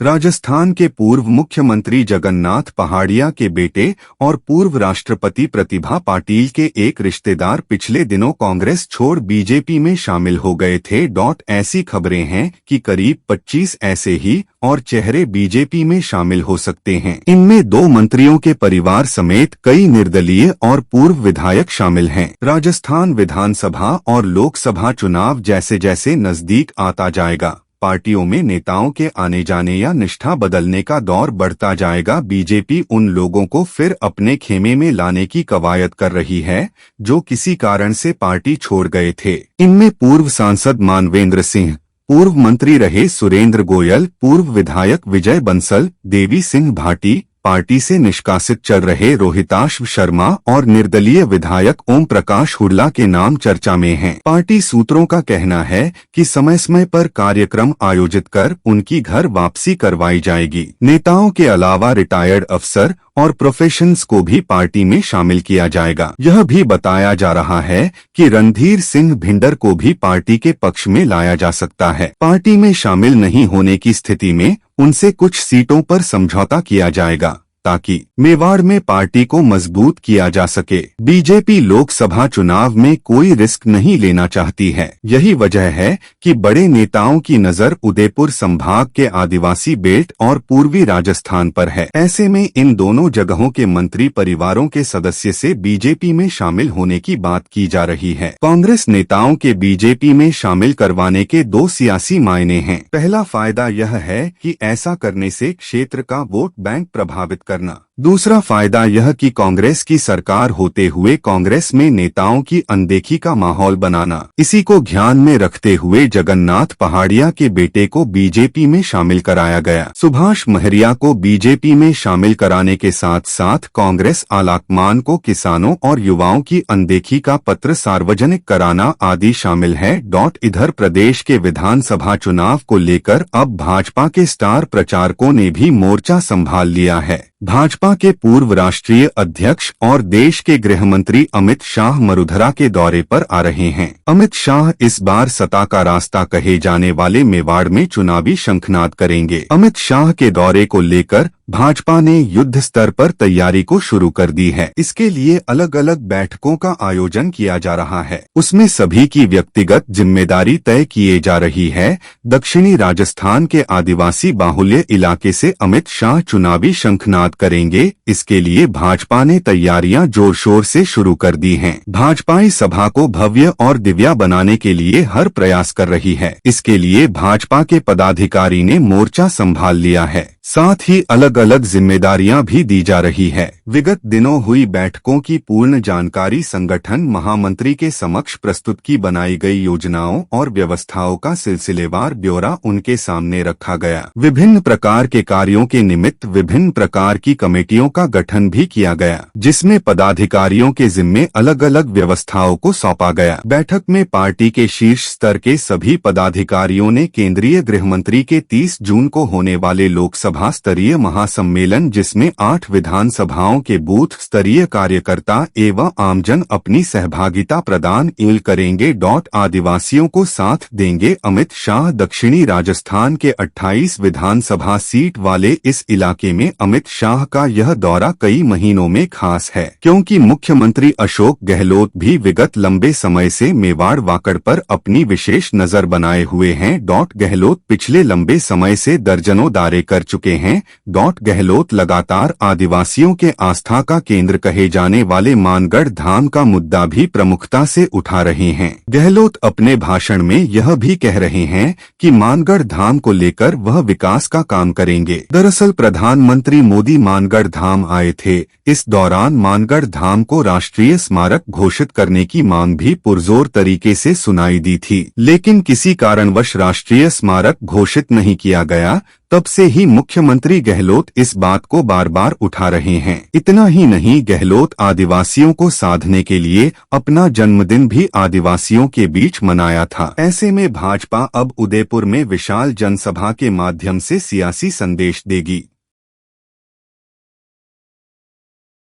राजस्थान के पूर्व मुख्यमंत्री जगन्नाथ पहाड़िया के बेटे और पूर्व राष्ट्रपति प्रतिभा पाटिल के एक रिश्तेदार पिछले दिनों कांग्रेस छोड़ बीजेपी में शामिल हो गए थे। ऐसी खबरें हैं कि करीब 25 ऐसे ही और चेहरे बीजेपी में शामिल हो सकते हैं। इनमें 2 मंत्रियों के परिवार समेत कई निर्दलीय और पूर्व विधायक शामिल हैं। राजस्थान विधानसभा और लोकसभा चुनाव जैसे जैसे नजदीक आता जाएगा, पार्टियों में नेताओं के आने जाने या निष्ठा बदलने का दौर बढ़ता जाएगा। बीजेपी उन लोगों को फिर अपने खेमे में लाने की कवायद कर रही है जो किसी कारण से पार्टी छोड़ गए थे। इनमें पूर्व सांसद मानवेंद्र सिंह, पूर्व मंत्री रहे सुरेंद्र गोयल, पूर्व विधायक विजय बंसल, देवी सिंह भाटी, पार्टी से निष्कासित चल रहे रोहिताश शर्मा और निर्दलीय विधायक ओम प्रकाश हुड्डा के नाम चर्चा में हैं। पार्टी सूत्रों का कहना है कि समय समय पर कार्यक्रम आयोजित कर उनकी घर वापसी करवाई जाएगी। नेताओं के अलावा रिटायर्ड अफसर और प्रोफेशनल्स को भी पार्टी में शामिल किया जाएगा। यह भी बताया जा रहा है कि रणधीर सिंह भिंडर को भी पार्टी के पक्ष में लाया जा सकता है। पार्टी में शामिल नहीं होने की स्थिति में उनसे कुछ सीटों पर समझौता किया जाएगा ताकि मेवाड़ में पार्टी को मजबूत किया जा सके। बीजेपी लोकसभा चुनाव में कोई रिस्क नहीं लेना चाहती है। यही वजह है कि बड़े नेताओं की नजर उदयपुर संभाग के आदिवासी बेल्ट और पूर्वी राजस्थान पर है। ऐसे में इन दोनों जगहों के मंत्री परिवारों के सदस्य से बीजेपी में शामिल होने की बात की जा रही है। कांग्रेस नेताओं के बीजेपी में शामिल करवाने के 2 सियासी मायने हैं। पहला फायदा यह है कि ऐसा करने से क्षेत्र का वोट बैंक प्रभावित करना। दूसरा फायदा यह कि कांग्रेस की सरकार होते हुए कांग्रेस में नेताओं की अनदेखी का माहौल बनाना। इसी को ध्यान में रखते हुए जगन्नाथ पहाड़िया के बेटे को बीजेपी में शामिल कराया गया। सुभाष महरिया को बीजेपी में शामिल कराने के साथ साथ कांग्रेस आलाकमान को किसानों और युवाओं की अनदेखी का पत्र सार्वजनिक कराना आदि शामिल है। इधर प्रदेश के विधानसभा चुनाव को लेकर अब भाजपा के स्टार प्रचारकों ने भी मोर्चा संभाल लिया है। भाजपा के पूर्व राष्ट्रीय अध्यक्ष और देश के गृह मंत्री अमित शाह मरुधरा के दौरे पर आ रहे हैं। अमित शाह इस बार सत्ता का रास्ता कहे जाने वाले मेवाड़ में चुनावी शंखनाद करेंगे। अमित शाह के दौरे को लेकर भाजपा ने युद्ध स्तर पर तैयारी को शुरू कर दी है। इसके लिए अलग अलग बैठकों का आयोजन किया जा रहा है। उसमें सभी की व्यक्तिगत जिम्मेदारी तय किए जा रही है। दक्षिणी राजस्थान के आदिवासी बाहुल्य इलाके से अमित शाह चुनावी शंखनाद करेंगे। इसके लिए भाजपा ने तैयारियां जोर शोर से शुरू कर दी हैं। भाजपाई सभा को भव्य और दिव्या बनाने के लिए हर प्रयास कर रही है। इसके लिए भाजपा के पदाधिकारी ने मोर्चा संभाल लिया है। साथ ही अलग अलग जिम्मेदारियां भी दी जा रही है। विगत दिनों हुई बैठकों की पूर्ण जानकारी संगठन महामंत्री के समक्ष प्रस्तुत की बनाई गई योजनाओं और व्यवस्थाओं का सिलसिलेवार ब्यौरा उनके सामने रखा गया। विभिन्न प्रकार के कार्यों के निमित्त विभिन्न प्रकार की कमेटियों का गठन भी किया गया, जिसमें पदाधिकारियों के जिम्मे अलग अलग व्यवस्थाओं को सौंपा गया। बैठक में पार्टी के शीर्ष स्तर के सभी पदाधिकारियों ने केंद्रीय गृह मंत्री के 30 जून को होने वाले लोकसभा स्तरीय महासम्मेलन, जिसमें 8 विधानसभाओं के बूथ स्तरीय कार्यकर्ता एवं आमजन अपनी सहभागिता प्रदान करेंगे। आदिवासियों को साथ देंगे। अमित शाह दक्षिणी राजस्थान के 28 विधानसभा सीट वाले इस इलाके में अमित शाह का यह दौरा कई महीनों में खास है, क्योंकि मुख्यमंत्री अशोक गहलोत भी विगत लंबे समय से मेवाड़ वाकड़ पर अपनी विशेष नजर बनाए हुए हैं। गहलोत पिछले लंबे समय से दर्जनों दौरे कर चुके हैं। गहलोत लगातार आदिवासियों के आस्था का केंद्र कहे जाने वाले मानगढ़ धाम का मुद्दा भी प्रमुखता से उठा रहे हैं। गहलोत अपने भाषण में यह भी कह रहे हैं कि मानगढ़ धाम को लेकर वह विकास का काम करेंगे। दरअसल प्रधानमंत्री मोदी मानगढ़ धाम आए थे। इस दौरान मानगढ़ धाम को राष्ट्रीय स्मारक घोषित करने की मांग भी पुरजोर तरीके से सुनाई दी थी, लेकिन किसी कारणवश राष्ट्रीय स्मारक घोषित नहीं किया गया। तब से ही मुख्यमंत्री गहलोत इस बात को बार बार उठा रहे हैं। इतना ही नहीं, गहलोत आदिवासियों को साधने के लिए अपना जन्मदिन भी आदिवासियों के बीच मनाया था। ऐसे में भाजपा अब उदयपुर में विशाल जनसभा के माध्यम से सियासी संदेश देगी।